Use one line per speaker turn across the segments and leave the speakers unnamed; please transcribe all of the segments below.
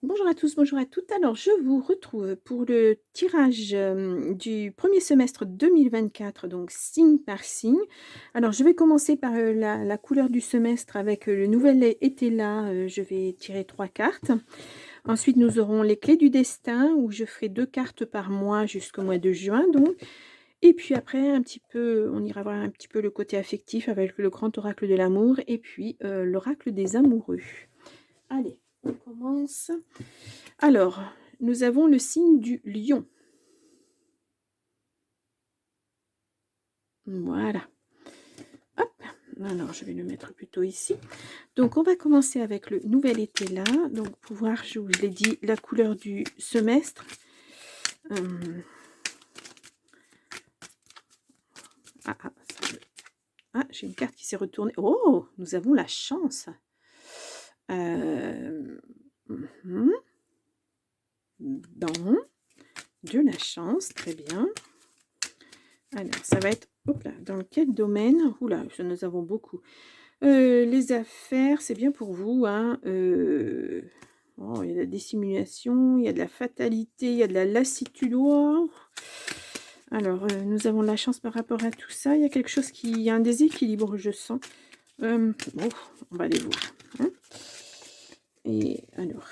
Bonjour à tous, bonjour à toutes. Alors, je vous retrouve pour le tirage du premier semestre 2024, donc signe par signe. Alors, je vais commencer par la couleur du semestre avec le nouvel été là. Je vais tirer 3 cartes. Ensuite, nous aurons les clés du destin où je ferai 2 cartes par mois jusqu'au mois de juin. Donc. Et puis après, un petit peu, on ira voir un petit peu le côté affectif avec le grand oracle de l'amour et puis l'oracle des amoureux. Allez, on commence. Alors, nous avons le signe du lion. Voilà. Hop. Alors, je vais le mettre plutôt ici. Donc, on va commencer avec le nouvel été là. Donc, pour voir, je vous l'ai dit, la couleur du semestre. J'ai une carte qui s'est retournée. Oh, nous avons la chance. Dans de la chance, très bien. Alors, ça va être, hop là, dans quel domaine? Oula, nous avons beaucoup. Les affaires, c'est bien pour vous, hein. Oh, il y a de la dissimulation, il y a de la fatalité, il y a de la lassitude. Wow. Alors, nous avons de la chance par rapport à tout ça. Il y a quelque chose qui... Il y a un déséquilibre, je sens. Bon, on va aller voir. Hein. Et alors...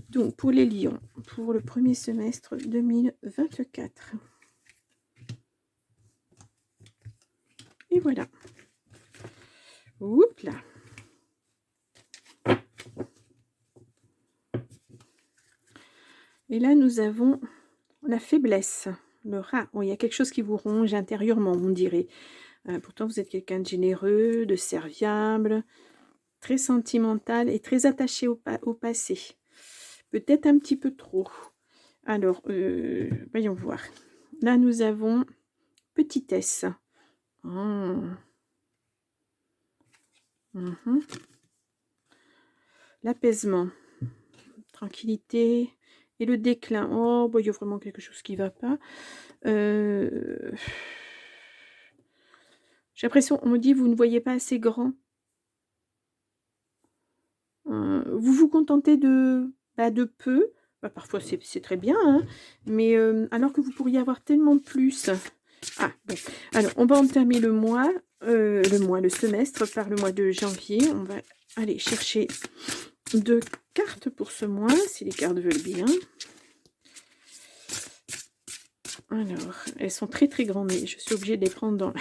Donc, pour les lions, pour le premier semestre 2024. Et voilà. Oups là. Et là, nous avons la faiblesse, le rat. Oh, il y a quelque chose qui vous ronge intérieurement, on dirait. Pourtant, vous êtes quelqu'un de généreux, de serviable, très sentimental et très attaché au passé. Peut-être un petit peu trop. Alors, voyons voir. Là, nous avons petitesse. Oh. L'apaisement, tranquillité et le déclin. Oh, bah, il y a vraiment quelque chose qui ne va pas. J'ai l'impression, on me dit, vous ne voyez pas assez grand. Vous vous contentez de peu. Bah, parfois, c'est très bien, hein, mais alors que vous pourriez avoir tellement plus. Ah, bon. Alors, on va entamer le semestre par le mois de janvier. On va aller chercher 2 cartes pour ce mois, si les cartes veulent bien. Alors, elles sont très très grandes, mais je suis obligée de les prendre dans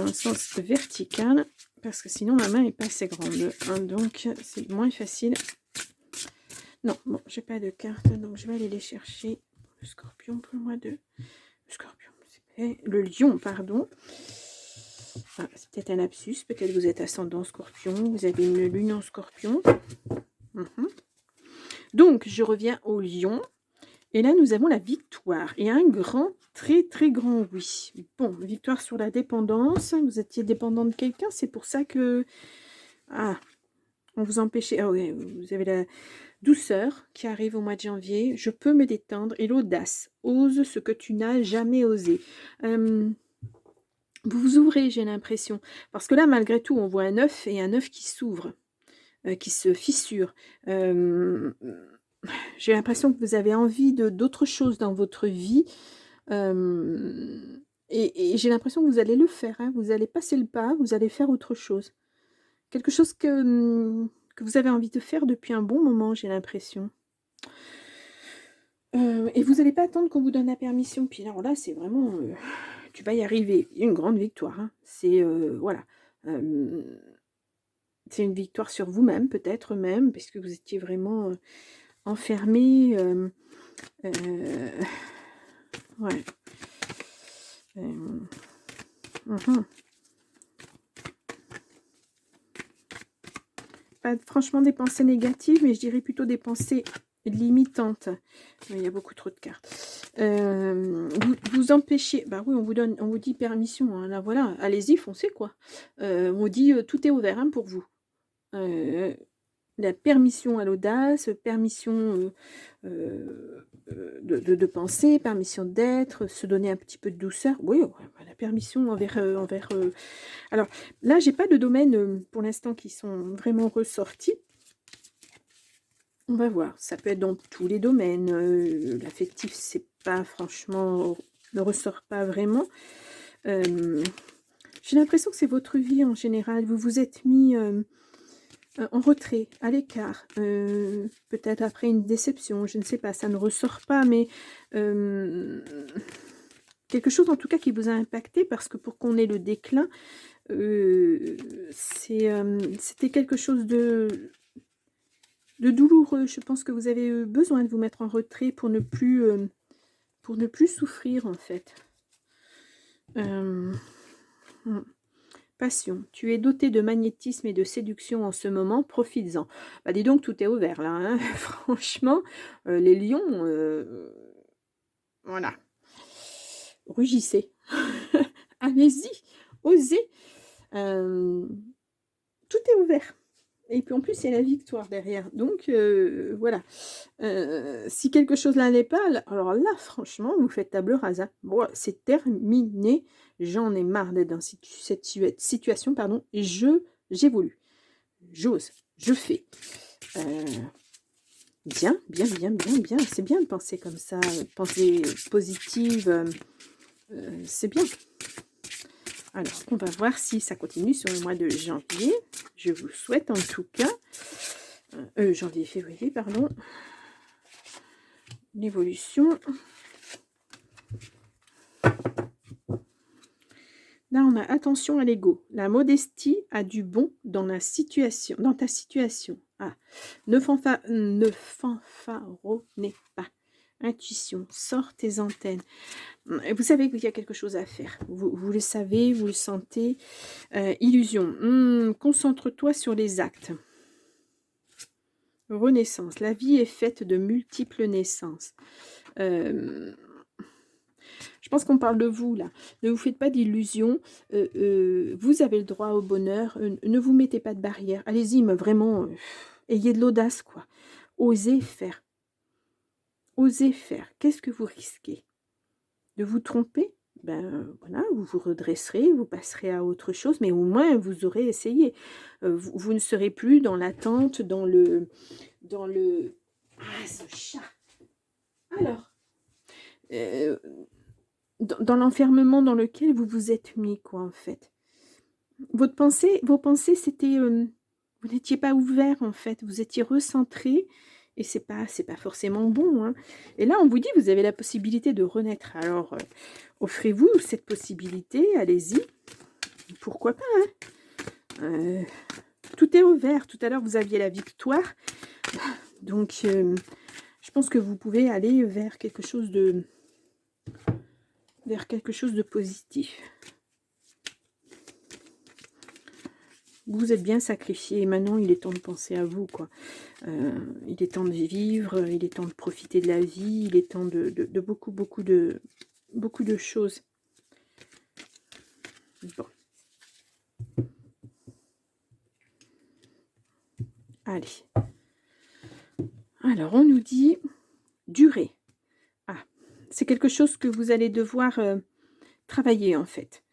le sens vertical, parce que sinon ma main n'est pas assez grande. Hein, donc, c'est moins facile. Non, bon, j'ai pas de cartes, donc je vais aller les chercher. Le scorpion pour le mois de... Le scorpion, le lion, pardon. Ah, c'est peut-être un lapsus, peut-être vous êtes ascendant scorpion, vous avez une lune en scorpion. Donc, je reviens au lion. Et là, nous avons la victoire. Et un grand, très, très grand oui. Bon, victoire sur la dépendance. Vous étiez dépendant de quelqu'un, c'est pour ça que... Ah, on vous empêchait... Ah oui, vous avez la douceur qui arrive au mois de janvier. Je peux me détendre. Et l'audace. Ose ce que tu n'as jamais osé. Vous vous ouvrez, j'ai l'impression. Parce que là, malgré tout, on voit un œuf et un œuf qui s'ouvre, qui se fissure. J'ai l'impression que vous avez envie d'autre chose dans votre vie. Et j'ai l'impression que vous allez le faire. Hein. Vous allez passer le pas, vous allez faire autre chose. Quelque chose que vous avez envie de faire depuis un bon moment, j'ai l'impression. Et vous n'allez pas attendre qu'on vous donne la permission. Puis alors là, c'est vraiment... tu vas y arriver. Il y a une grande victoire. Hein. C'est... voilà. C'est une victoire sur vous-même, peut-être même, parce que vous étiez vraiment enfermé. Ouais. Pas franchement des pensées négatives, mais je dirais plutôt des pensées limitantes. Il y a beaucoup trop de cartes. Vous empêchez, bah oui, on vous dit permission, hein, là voilà, allez-y, foncez quoi. On vous dit tout est ouvert hein, pour vous. La permission à l'audace, permission de penser, permission d'être, se donner un petit peu de douceur. Oui, la permission envers... Alors là, j'ai pas de domaines pour l'instant qui sont vraiment ressortis. On va voir, ça peut être dans tous les domaines, l'affectif, c'est pas franchement ne ressort pas vraiment. Hem, j'ai l'impression que c'est votre vie en général. Vous vous êtes mis, en retrait, à l'écart, peut-être après une déception, je ne sais pas, ça ne ressort pas, mais hem, quelque chose en tout cas qui vous a impacté parce que pour qu'on ait le déclin, heu, c'était quelque chose de douloureux. Je pense que vous avez, besoin de vous mettre en retrait pour ne plus souffrir en fait. Hem, mmh. Passion. Tu es doté de magnétisme et de séduction en ce moment, profites-en. Bah, dis donc, tout est ouvert là, hein. Franchement, les lions, voilà, rugissez. Allez-y, osez. Hem, tout est ouvert et puis en plus, il y a la victoire derrière donc voilà. Si quelque chose là n'est pas, là alors là, franchement, vous faites table rase, hein. Bon, c'est terminé. J'en ai marre d'être dans cette situation, pardon. J'évolue, j'ose, je fais. Heu, bien, bien, bien, bien, bien. C'est bien de penser comme ça, penser positive, c'est bien. Alors, on va voir si ça continue sur le mois de janvier. Je vous souhaite en tout cas, janvier, février, pardon, l'évolution. Là, on a attention à l'ego. La modestie a du bon dans la situation, dans ta situation. Ah, ne fanfaronnez pas. Intuition, sors tes antennes. Vous savez qu'il y a quelque chose à faire. Vous le savez, vous le sentez. Illusion. Concentre-toi sur les actes. Renaissance. La vie est faite de multiples naissances. Je pense qu'on parle de vous, là. Ne vous faites pas d'illusions. Vous avez le droit au bonheur. Ne vous mettez pas de barrière. Allez-y, mais vraiment, ayez de l'audace, quoi. Osez faire. Osez faire. Qu'est-ce que vous risquez? De vous tromper? Ben voilà, vous vous redresserez, vous passerez à autre chose, mais au moins vous aurez essayé. Vous ne serez plus dans l'attente, dans le... Ah, ce chat! Alors, euh, dans l'enfermement dans lequel vous vous êtes mis, quoi, en fait. Vos pensées, c'était... vous n'étiez pas ouvert, en fait. Vous étiez recentré. Et c'est pas forcément bon, hein. Et là, on vous dit, vous avez la possibilité de renaître. Alors, offrez-vous cette possibilité. Allez-y. Pourquoi pas, hein. Tout est ouvert. Tout à l'heure, vous aviez la victoire. Donc, je pense que vous pouvez aller vers quelque chose de positif. Vous êtes bien sacrifié et maintenant il est temps de penser à vous, quoi. Il est temps de vivre, il est temps de profiter de la vie, il est temps de beaucoup de choses. Bon. Allez. Alors on nous dit durée. Ah, c'est quelque chose que vous allez devoir travailler en fait.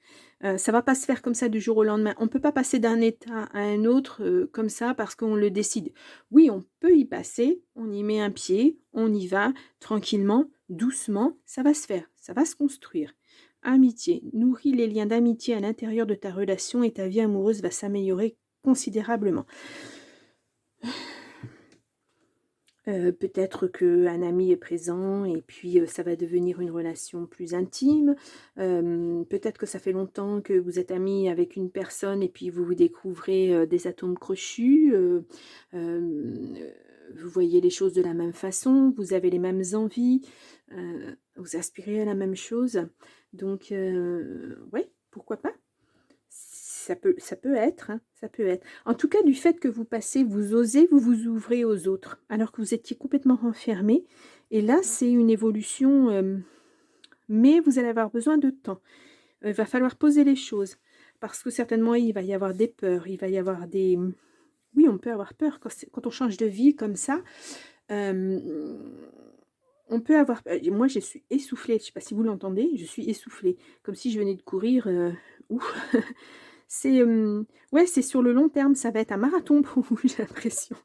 Ça va pas se faire comme ça du jour au lendemain. On ne peut pas passer d'un état à un autre comme ça parce qu'on le décide. Oui, on peut y passer, on y met un pied, on y va tranquillement, doucement, ça va se faire, ça va se construire. Amitié, nourris les liens d'amitié à l'intérieur de ta relation et ta vie amoureuse va s'améliorer considérablement. Peut-être qu'un ami est présent et puis ça va devenir une relation plus intime. Peut-être que ça fait longtemps que vous êtes amis avec une personne et puis vous vous découvrez des atomes crochus. Vous voyez les choses de la même façon, vous avez les mêmes envies, vous aspirez à la même chose. Donc, ouais, pourquoi pas? Ça peut être, hein, ça peut être. En tout cas, du fait que vous passez, vous osez, vous vous ouvrez aux autres, alors que vous étiez complètement renfermé. Et là, c'est une évolution, mais vous allez avoir besoin de temps. Il va falloir poser les choses, parce que certainement, il va y avoir des peurs, il va y avoir des... Oui, on peut avoir peur quand on change de vie comme ça. On peut avoir... Moi, je suis essoufflée, je ne sais pas si vous l'entendez, je suis essoufflée, comme si je venais de courir. Ouf. C'est, ouais, c'est sur le long terme, ça va être un marathon pour vous, j'ai l'impression.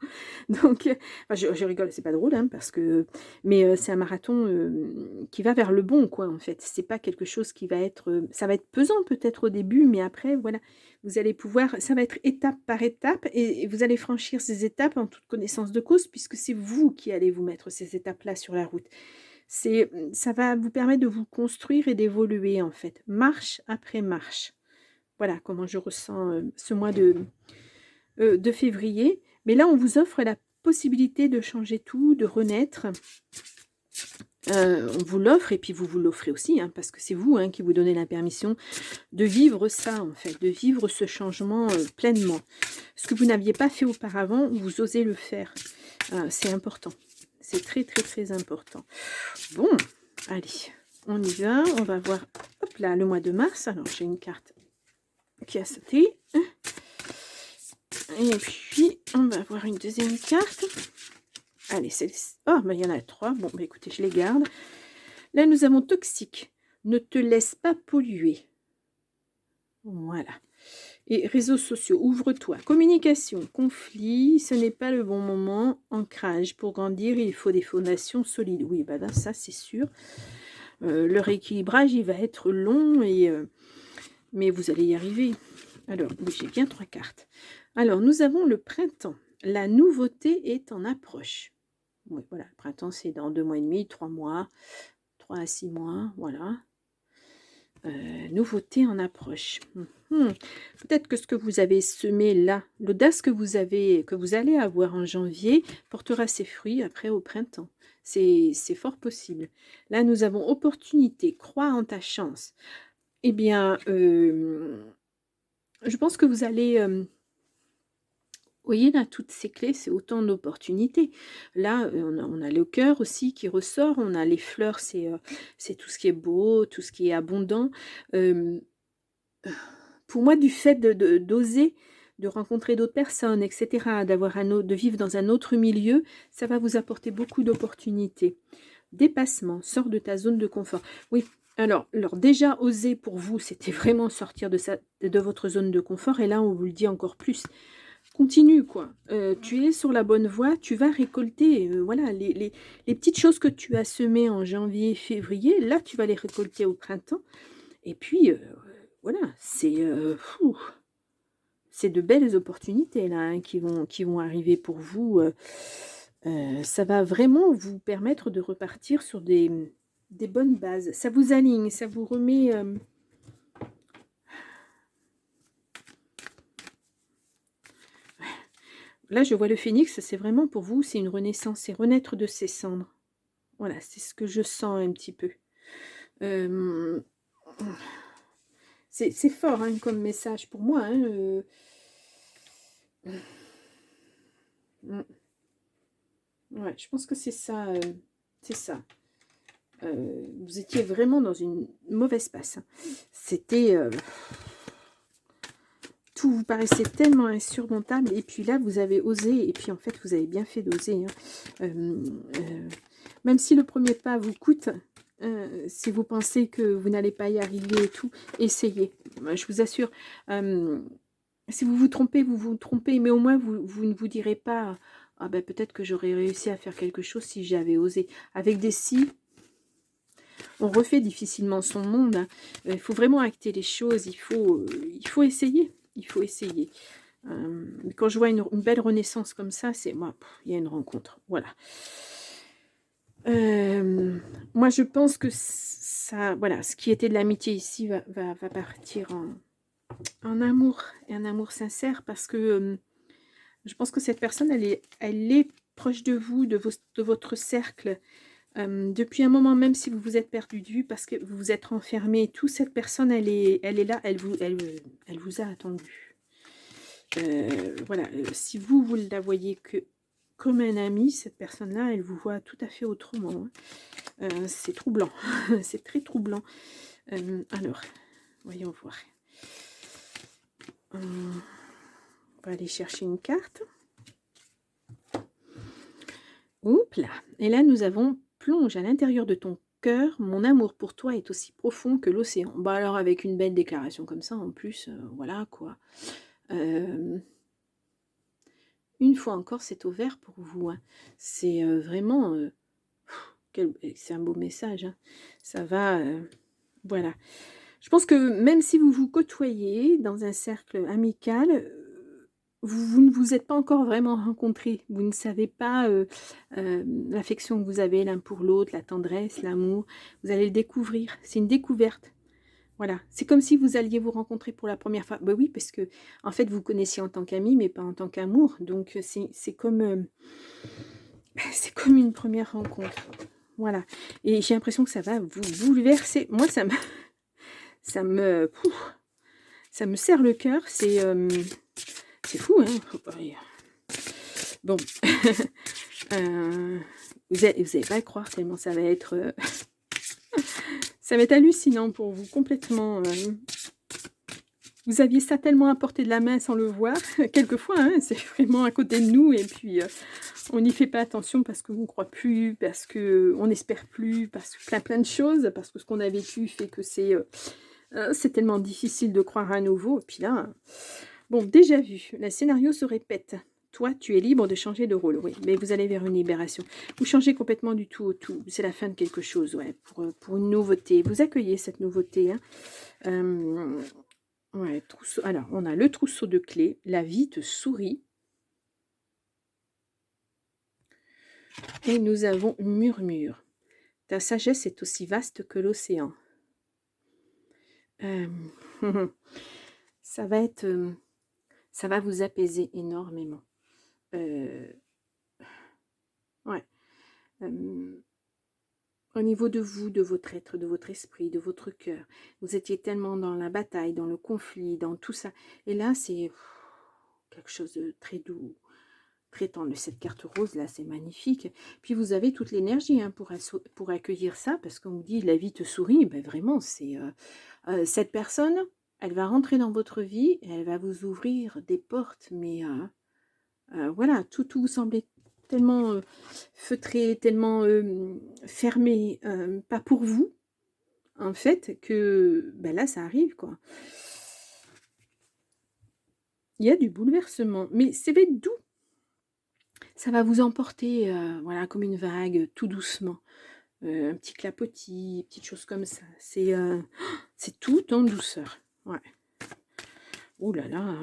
Donc, enfin, je rigole, c'est pas drôle, hein, parce que mais, c'est un marathon, qui va vers le bon, quoi, en fait. C'est pas quelque chose qui va être, ça va être pesant peut-être au début, mais après, voilà, vous allez pouvoir ça va être étape par étape et vous allez franchir ces étapes en toute connaissance de cause, puisque c'est vous qui allez vous mettre ces étapes-là sur la route. C'est, ça va vous permettre de vous construire et d'évoluer, en fait, marche après marche. Voilà comment je ressens, ce mois de février. Mais là, on vous offre la possibilité de changer tout, de renaître. On vous l'offre et puis vous vous l'offrez aussi, hein, parce que c'est vous, hein, qui vous donnez la permission de vivre ça, en fait, de vivre ce changement, pleinement. Ce que vous n'aviez pas fait auparavant, vous osez le faire. C'est important. C'est très, très, très important. Bon, allez, on y va. On va voir, hop là, le mois de mars. Alors, j'ai une carte qui a sauté. Et puis, on va voir une deuxième carte. Allez, celle-ci. Oh, ben, il y en a 3. Bon, bah, écoutez, je les garde. Là, nous avons toxique. Ne te laisse pas polluer. Voilà. Et réseaux sociaux, ouvre-toi. Communication, conflit, ce n'est pas le bon moment. Ancrage, pour grandir, il faut des fondations solides. Oui, bah là, ça, c'est sûr. Le rééquilibrage, il va être long, mais vous allez y arriver. Alors, oui, j'ai bien 3 cartes. Alors, nous avons le printemps. La nouveauté est en approche. Oui, voilà, le printemps, c'est dans 2 mois et demi, 3 mois, 3 à 6 mois, voilà. Nouveauté en approche. Peut-être que ce que vous avez semé là, l'audace que vous allez avoir en janvier, portera ses fruits après au printemps. C'est fort possible. Là, nous avons opportunité, crois en ta chance. Eh bien, je pense que vous allez... voyez là, toutes ces clés, c'est autant d'opportunités. Là, on a le cœur aussi qui ressort, on a les fleurs, c'est tout ce qui est beau, tout ce qui est abondant. Hem, pour moi, du fait d'oser, de rencontrer d'autres personnes, et cetera, d'avoir un autre de vivre dans un autre milieu, ça va vous apporter beaucoup d'opportunités. Dépassement, sors de ta zone de confort. Oui, alors déjà oser pour vous, c'était vraiment sortir de votre zone de confort et là, on vous le dit encore plus. Continue quoi, tu es sur la bonne voie, tu vas récolter, voilà les petites choses que tu as semées en janvier, février, là tu vas les récolter au printemps et puis, voilà, c'est de belles opportunités là, hein, qui vont arriver pour vous, ça va vraiment vous permettre de repartir sur des bonnes bases. Ça vous aligne, ça vous remet, là je vois le phénix, c'est vraiment pour vous, c'est une renaissance, c'est renaître de ses cendres. Voilà, c'est ce que je sens un petit peu. Hem, c'est fort, hein, comme message pour moi, hein, mmh, ouais, je pense que c'est ça, c'est ça. Vous étiez vraiment dans une mauvaise passe, hein. C'était, tout vous paraissait tellement insurmontable et puis là, vous avez osé et puis en fait, vous avez bien fait d'oser, hein. Même si le premier pas vous coûte, si vous pensez que vous n'allez pas y arriver et tout, essayez. Moi, je vous assure, si vous vous trompez, vous vous trompez, mais au moins vous ne vous direz pas: «Ah ben peut-être que j'aurais réussi à faire quelque chose si j'avais osé». Avec des «si», on refait difficilement son monde, hein. Il faut vraiment acter les choses, il faut essayer, il faut essayer. Quand je vois une belle renaissance comme ça, c'est moi, il y a une rencontre, voilà. Moi je pense que ça voilà, ce qui était de l'amitié ici va partir en amour et un amour sincère parce que, je pense que cette personne elle est proche de vous, de votre cercle. Depuis un moment, même si vous vous êtes perdu de vue parce que vous vous êtes renfermé et tout, cette personne, elle est là, elle vous a attendu. Voilà, si vous ne la voyez que comme un ami, cette personne-là, elle vous voit tout à fait autrement, hein. C'est troublant, c'est très troublant. Alors, voyons voir. On va aller chercher une carte. Oups là. Et là, nous avons plonge à l'intérieur de ton cœur, mon amour pour toi est aussi profond que l'océan. Bah alors avec une belle déclaration comme ça en plus, voilà quoi. Hem, une fois encore, c'est au vert pour vous, hein. C'est, vraiment, c'est un beau message, hein. Ça va, voilà. Je pense que même si vous vous côtoyez dans un cercle amical, vous ne vous êtes pas encore vraiment rencontrés. Vous ne savez pas, l'affection que vous avez l'un pour l'autre, la tendresse, l'amour. Vous allez le découvrir. C'est une découverte. Voilà. C'est comme si vous alliez vous rencontrer pour la première fois. Bah oui, parce que en fait, vous connaissiez en tant qu'amis, mais pas en tant qu'amour. Donc, c'est comme, c'est comme une première rencontre. Voilà. Et j'ai l'impression que ça va vous bouleverser. Moi, ça me pouf, ça me serre le cœur. C'est fou, hein. Faut pas rire. Bon, vous allez pas le croire tellement ça va être, ça va être hallucinant pour vous, complètement, vous aviez ça tellement à portée de la main sans le voir, quelquefois, hein, c'est vraiment à côté de nous et puis, on n'y fait pas attention parce qu'on ne croit plus, parce qu'on n'espère plus, parce que plein de choses, parce que ce qu'on a vécu fait que c'est tellement difficile de croire à nouveau et puis là, bon, déjà vu, le scénario se répète. Toi, tu es libre de changer de rôle, oui, mais vous allez vers une libération. Vous changez complètement du tout au tout. C'est la fin de quelque chose, ouais, pour une nouveauté. Vous accueillez cette nouveauté, hein. Ouais, trousseau. Alors, on a le trousseau de clés. La vie te sourit. Et nous avons murmure. Ta sagesse est aussi vaste que l'océan. Euh, ça va être, ça va vous apaiser énormément. Ouais. Au niveau de vous, de votre être, de votre esprit, de votre cœur, vous étiez tellement dans la bataille, dans le conflit, dans tout ça. Et là, c'est quelque chose de très doux, très tendre. Cette carte rose, là, c'est magnifique. Puis vous avez toute l'énergie hein, pour accueillir ça, parce qu'on vous dit, la vie te sourit. Ben vraiment, c'est cette personne, elle va rentrer dans votre vie, et elle va vous ouvrir des portes, mais voilà, tout vous semblait tellement feutré, tellement fermé, pas pour vous, en fait, que ben là, ça arrive, quoi. Il y a du bouleversement, mais c'est va être doux. Ça va vous emporter, voilà, comme une vague, tout doucement. Un petit clapotis, petites choses comme ça. C'est tout en douceur. Ouais. Ouh là là.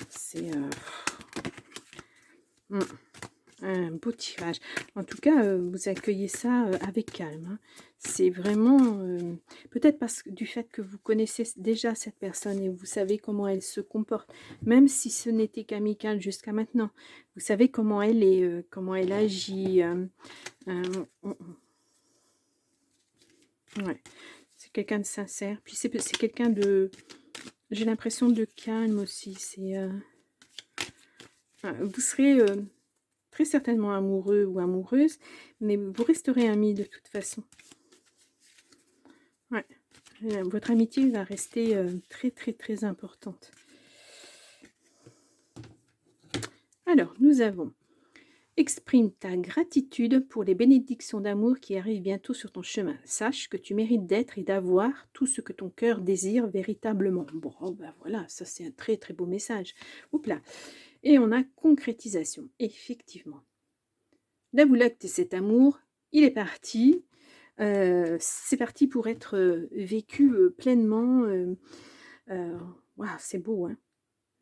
C'est un beau tirage. En tout cas, vous accueillez ça avec calme. Hein. C'est vraiment, peut-être parce que du fait que vous connaissez déjà cette personne et vous savez comment elle se comporte, même si ce n'était qu'amical jusqu'à maintenant. Vous savez comment elle est, comment elle agit. Ouais. C'est quelqu'un de sincère. Puis c'est quelqu'un de, j'ai l'impression de calme aussi. Vous serez très certainement amoureux ou amoureuse, mais vous resterez amis de toute façon. Ouais. Votre amitié va rester très très très importante. Alors, nous avons exprime ta gratitude pour les bénédictions d'amour qui arrivent bientôt sur ton chemin. Sache que tu mérites d'être et d'avoir tout ce que ton cœur désire véritablement. Bon, ben voilà, ça c'est un très très beau message. Oups là. Et on a concrétisation, effectivement. Là, vous lactez cet amour, il est parti. C'est parti pour être vécu pleinement. Waouh, c'est beau, hein.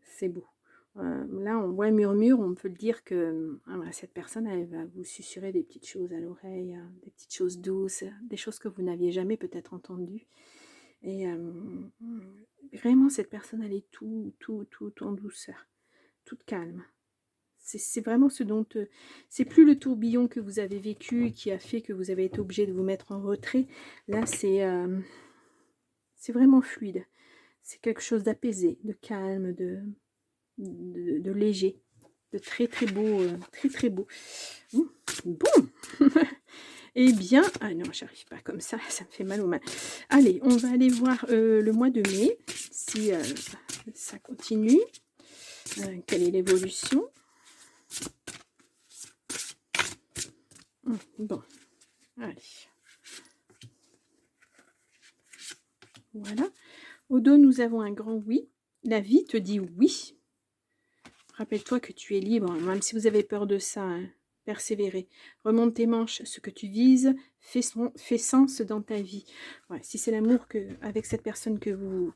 C'est beau. Là, on voit un murmure, on peut le dire que voilà, cette personne, elle va vous susurrer des petites choses à l'oreille, des petites choses douces, des choses que vous n'aviez jamais peut-être entendues. Et vraiment, cette personne, elle est tout en douceur, toute calme. C'est vraiment ce dont... c'est plus le tourbillon que vous avez vécu qui a fait que vous avez été obligé de vous mettre en retrait. Là, c'est vraiment fluide. C'est quelque chose d'apaisé, de calme, de léger, de très très beau, très très beau. Bon, eh bien, ah non, j'arrive pas comme ça me fait mal aux mains. Allez, on va aller voir le mois de mai, si ça continue. Quelle est l'évolution? Bon, Allez. Voilà. Au dos, nous avons un grand oui. La vie te dit oui. Rappelle-toi que tu es libre, même si vous avez peur de ça. Hein. Persévérer. Remonte tes manches. Ce que tu vises fait sens dans ta vie. Ouais, si c'est l'amour avec cette personne que vous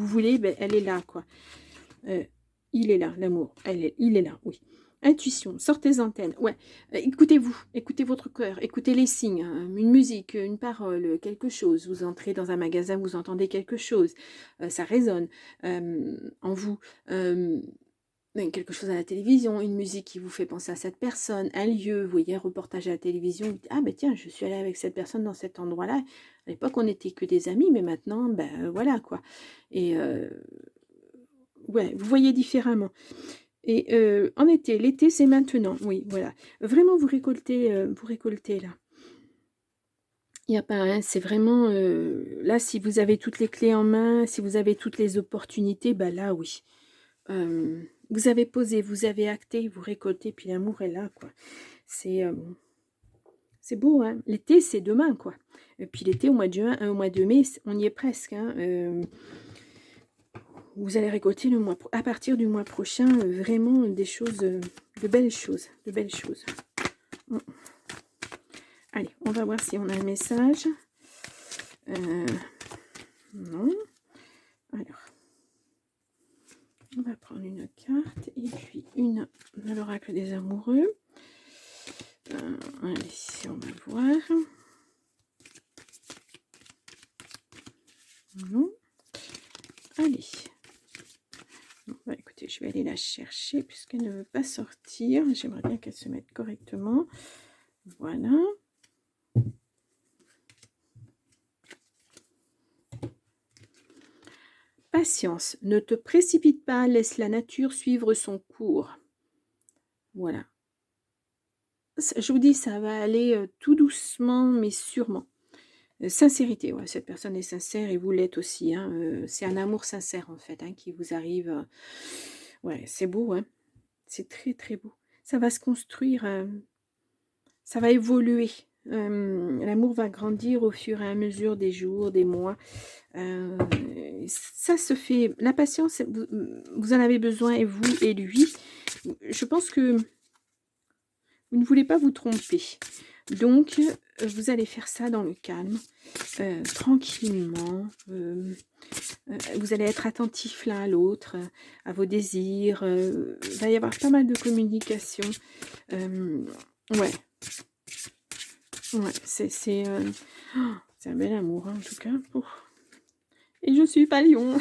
voulez, ben, elle est là, quoi. Il est là, l'amour. Il est là, oui. Intuition, sortez tes antennes. Ouais, écoutez-vous, écoutez votre cœur, écoutez les signes, hein, une musique, une parole, quelque chose. Vous entrez dans un magasin, vous entendez quelque chose, ça résonne en vous. Quelque chose à la télévision, une musique qui vous fait penser à cette personne, un lieu, vous voyez un reportage à la télévision, vous dites, ah ben tiens, je suis allée avec cette personne dans cet endroit-là. À l'époque, on n'était que des amis, mais maintenant, ben voilà quoi. Et ouais, vous voyez différemment. Et en été, l'été c'est maintenant, oui, voilà. Vraiment vous récoltez là. Il n'y a pas, hein, c'est vraiment, là si vous avez toutes les clés en main, si vous avez toutes les opportunités, bah là oui. Vous avez posé, vous avez acté, vous récoltez, puis l'amour est là, quoi. C'est beau, hein. L'été c'est demain, quoi. Et puis l'été au mois de juin, au mois de mai, on y est presque, hein. Vous allez récolter à partir du mois prochain vraiment des choses, de belles choses, de belles choses. Bon. Allez, on va voir si on a un message. Non. Alors, on va prendre une carte et puis une de l'oracle des amoureux. Allez, on va voir. Non. Allez. Bon, bah, écoutez, je vais aller la chercher puisqu'elle ne veut pas sortir. J'aimerais bien qu'elle se mette correctement. Voilà. Patience, ne te précipite pas, laisse la nature suivre son cours. Voilà. Je vous dis, ça va aller tout doucement, mais sûrement. Sincérité, ouais, cette personne est sincère et vous l'êtes aussi. Hein, c'est un amour sincère, en fait, hein, qui vous arrive. Ouais, c'est beau, hein. C'est très, très beau. Ça va se construire, ça va évoluer. L'amour va grandir au fur et à mesure des jours, des mois. Ça se fait. La patience, vous en avez besoin, et vous et lui. Je pense que vous ne voulez pas vous tromper. Donc, vous allez faire ça dans le calme, tranquillement. Vous allez être attentif l'un à l'autre, à vos désirs. Il va y avoir pas mal de communication. Ouais. Ouais, c'est un bel amour, hein, en tout cas. Ouf. Et je suis pas lion.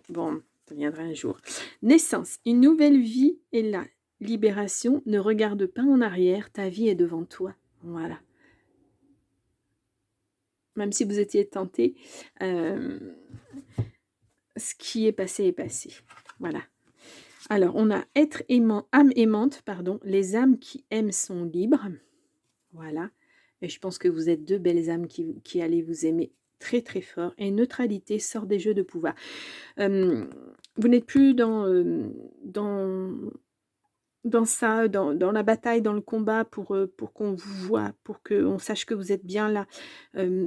Bon, ça viendra un jour. Naissance, une nouvelle vie est là. Libération, ne regarde pas en arrière, ta vie est devant toi. Voilà. Même si vous étiez tenté, ce qui est passé est passé. Voilà. Alors, on a être aimant, âme aimante, pardon. Les âmes qui aiment sont libres. Voilà. Et je pense que vous êtes deux belles âmes qui allez vous aimer très très fort. Et neutralité sort des jeux de pouvoir. Vous n'êtes plus dans ça, dans la bataille, dans le combat pour qu'on vous voit, pour qu'on sache que vous êtes bien là.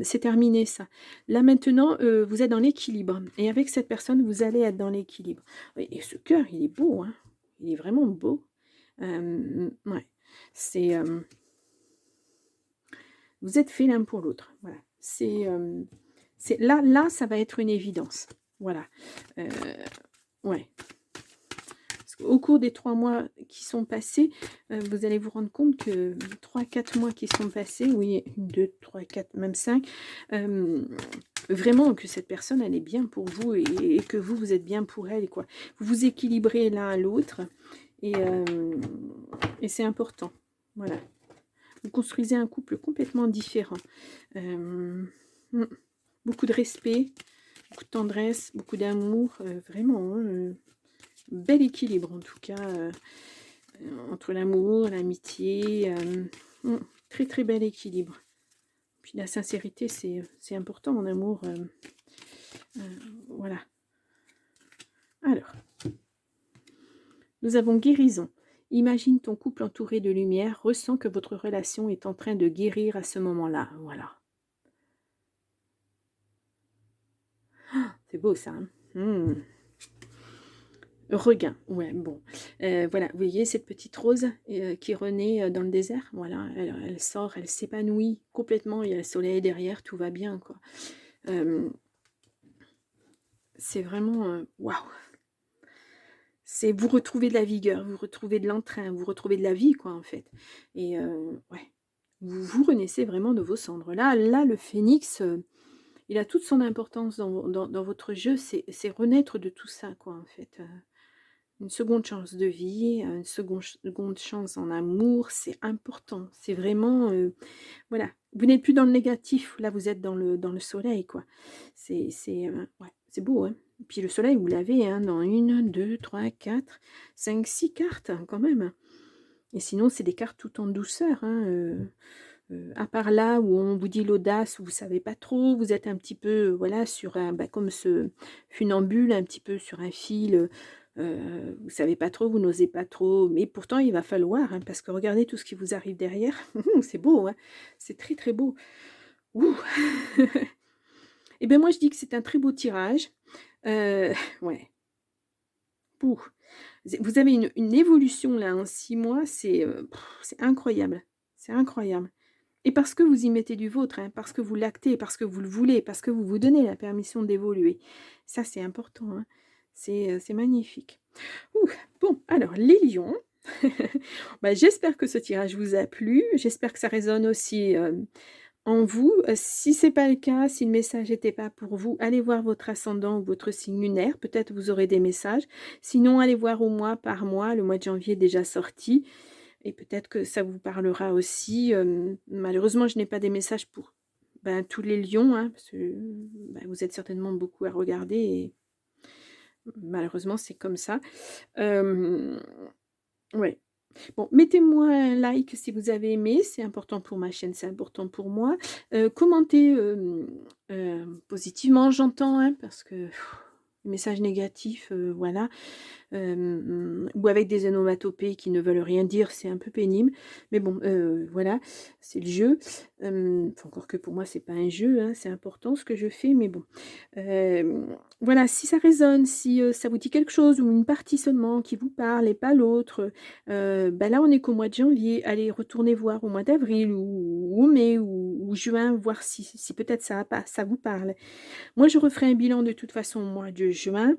C'est terminé ça. Là maintenant, vous êtes dans l'équilibre. Et avec cette personne, vous allez être dans l'équilibre. Et ce cœur, il est beau. Hein. Il est vraiment beau. Ouais. C'est... vous êtes fait l'un pour l'autre. Voilà. Là, ça va être une évidence. Voilà. Ouais. Au cours des 3 mois qui sont passés, vous allez vous rendre compte que 3-4 mois qui sont passés, oui, 2, 3, 4, même 5, vraiment que cette personne, elle est bien pour vous et que vous êtes bien pour elle. Quoi. Vous vous équilibrez l'un à l'autre et c'est important. Voilà. Vous construisez un couple complètement différent. Beaucoup de respect, beaucoup de tendresse, beaucoup d'amour, vraiment. Bel équilibre en tout cas entre l'amour, l'amitié, très très bel équilibre. Puis la sincérité c'est important en amour, voilà. Alors, nous avons guérison. Imagine ton couple entouré de lumière, ressens que votre relation est en train de guérir à ce moment-là. Voilà. C'est beau ça, hein? Mmh. Regain, ouais, bon. Voilà, vous voyez cette petite rose, qui renaît, dans le désert? Voilà, elle sort, elle s'épanouit complètement, il y a le soleil derrière, tout va bien, quoi. Hem, c'est vraiment, waouh! C'est vous retrouvez de la vigueur, vous retrouvez de l'entrain, vous retrouvez de la vie, quoi, en fait. Et ouais, vous renaissez vraiment de vos cendres. Là, le phénix, il a toute son importance dans votre jeu, c'est renaître de tout ça, quoi, en fait, une seconde chance de vie, une seconde chance en amour, c'est important. C'est vraiment, voilà, vous n'êtes plus dans le négatif, là, vous êtes dans le soleil, quoi. Ouais, c'est beau, hein. Puis le soleil, vous l'avez, hein, dans une, 2, 3, 4, 5, 6 cartes, hein, quand même. Et sinon, c'est des cartes tout en douceur, hein, à part là où on vous dit l'audace, où vous savez pas trop, vous êtes un petit peu, voilà, sur un comme ce funambule, un petit peu sur un fil, vous savez pas trop, vous n'osez pas trop, mais pourtant il va falloir, hein, parce que regardez tout ce qui vous arrive derrière. C'est beau, hein, c'est très, très beau. Ouh! Et ben moi je dis que c'est un très beau tirage. Ouais, ouh, vous avez une évolution là en 6 mois, c'est incroyable, c'est incroyable. Et parce que vous y mettez du vôtre, hein, parce que vous l'actez, parce que vous le voulez, parce que vous vous donnez la permission d'évoluer. Ça, c'est important, hein. C'est magnifique. Ouh, bon, alors les lions, bah, j'espère que ce tirage vous a plu. J'espère que ça résonne aussi, en vous. Si c'est pas le cas, si le message n'était pas pour vous, allez voir votre ascendant ou votre signe lunaire. Peut-être vous aurez des messages. Sinon, allez voir au mois par mois. Le mois de janvier est déjà sorti. Et peut-être que ça vous parlera aussi, malheureusement, je n'ai pas des messages pour, ben, tous les lions, hein, parce que, bah, vous êtes certainement beaucoup à regarder et malheureusement, c'est comme ça. Hem, ouais. Bon, mettez-moi un like si vous avez aimé, c'est important pour ma chaîne, c'est important pour moi. Commentez, positivement, j'entends, hein, parce que les messages négatifs, voilà. Ou avec des onomatopées qui ne veulent rien dire, c'est un peu pénible. Mais bon, voilà, c'est le jeu. Enfin, encore que pour moi, c'est pas un jeu, hein, c'est important ce que je fais, mais bon. Voilà, si ça résonne, si, ça vous dit quelque chose ou une partie seulement qui vous parle et pas l'autre, bah, là, on est qu'au mois de janvier. Allez, retournez voir au mois d'avril ou mai ou juin, voir si peut-être ça vous parle. Moi, je referai un bilan de toute façon au mois de juin.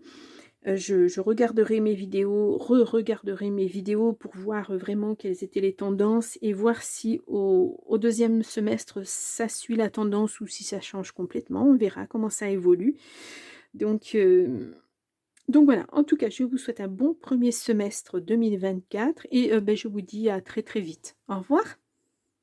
Je regarderai mes vidéos, re-regarderai mes vidéos pour voir, vraiment quelles étaient les tendances et voir si au 2e semestre, ça suit la tendance ou si ça change complètement. On verra comment ça évolue. Donc, voilà, en tout cas, je vous souhaite un bon 1er semestre 2024 et beh, je vous dis à très, très vite. Au revoir.